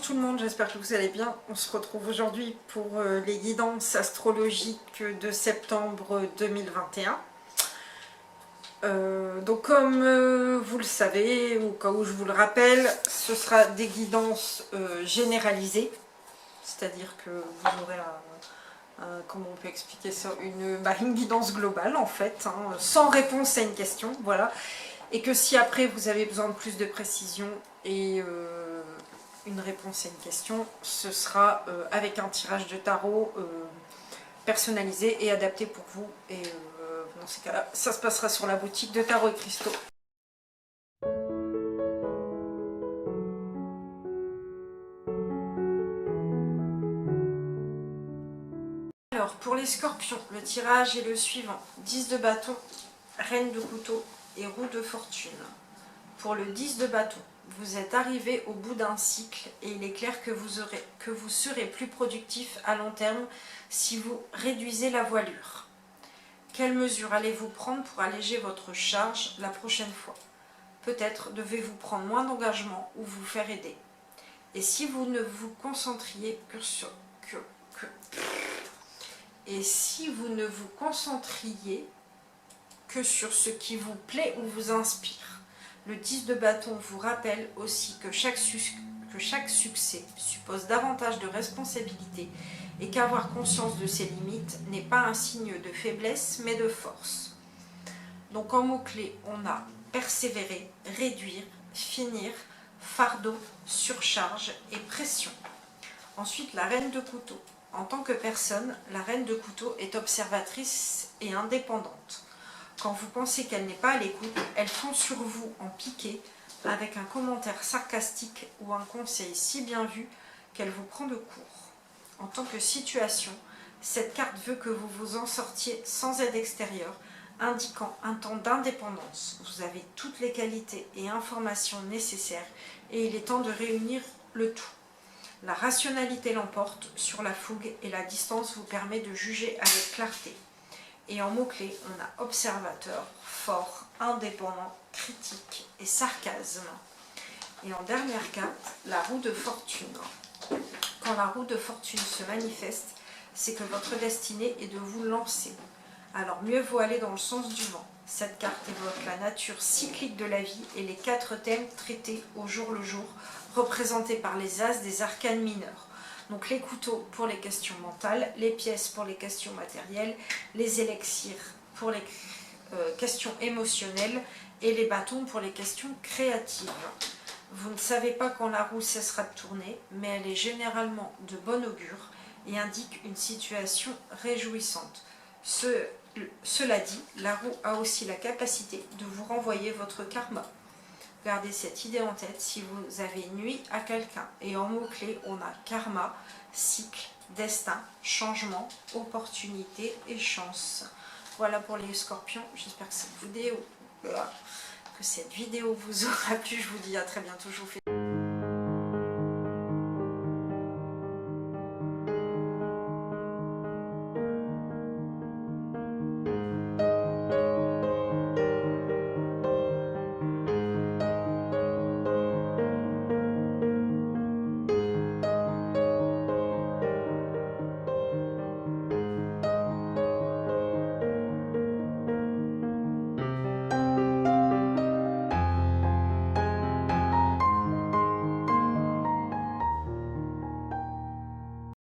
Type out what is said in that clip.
tout le monde, j'espère que vous allez bien. On se retrouve aujourd'hui pour les guidances astrologiques de septembre 2021. Donc comme vous le savez, au cas où je vous le rappelle, ce sera des guidances généralisées. C'est-à-dire que vous aurez comment on peut expliquer ça, une guidance globale en fait, hein, sans réponse à une question, voilà. Et que si après vous avez besoin de plus de précision et une réponse à une question, ce sera avec un tirage de tarot personnalisé et adapté pour vous. Et dans ces cas-là, ça se passera sur la boutique de Tarot et Cristaux. Alors pour les scorpions, le tirage est le suivant: 10 de bâton, reine de couteau et roue de fortune. Pour le 10 de bâton, vous êtes arrivé au bout d'un cycle et il est clair que vous serez plus productif à long terme si vous réduisez la voilure. Quelles mesures allez-vous prendre pour alléger votre charge la prochaine fois? Peut-être devez-vous prendre moins d'engagement ou vous faire aider. Et si vous ne vous concentriez que sur ce qui vous plaît ou vous inspire. Le 10 de bâton vous rappelle aussi que chaque succès suppose davantage de responsabilité et qu'avoir conscience de ses limites n'est pas un signe de faiblesse mais de force. Donc en mots-clés, on a persévérer, réduire, finir, fardeau, surcharge et pression. Ensuite, la reine de couteau. En tant que personne, la reine de couteau est observatrice et indépendante. Quand vous pensez qu'elle n'est pas à l'écoute, elle fond sur vous en piqué avec un commentaire sarcastique ou un conseil si bien vu qu'elle vous prend de court. En tant que situation, cette carte veut que vous vous en sortiez sans aide extérieure, indiquant un temps d'indépendance. Vous avez toutes les qualités et informations nécessaires et il est temps de réunir le tout. La rationalité l'emporte sur la fougue et la distance vous permet de juger avec clarté. Et en mots-clés, on a observateur, fort, indépendant, critique et sarcasme. Et en dernière carte, la roue de fortune. Quand la roue de fortune se manifeste, c'est que votre destinée est de vous lancer. Alors mieux vaut aller dans le sens du vent. Cette carte évoque la nature cyclique de la vie et les 4 thèmes traités au jour le jour, représentés par les as des arcanes mineurs. Donc les couteaux pour les questions mentales, les pièces pour les questions matérielles, les élixirs pour les questions émotionnelles et les bâtons pour les questions créatives. Vous ne savez pas quand la roue cessera de tourner, mais elle est généralement de bon augure et indique une situation réjouissante. Cela dit, la roue a aussi la capacité de vous renvoyer votre karma. Gardez cette idée en tête si vous avez nui à quelqu'un. Et en mots-clés, on a karma, cycle, destin, changement, opportunité et chance. Voilà pour les scorpions. J'espère que cette vidéo vous aura plu. Je vous dis à très bientôt. Je vous fais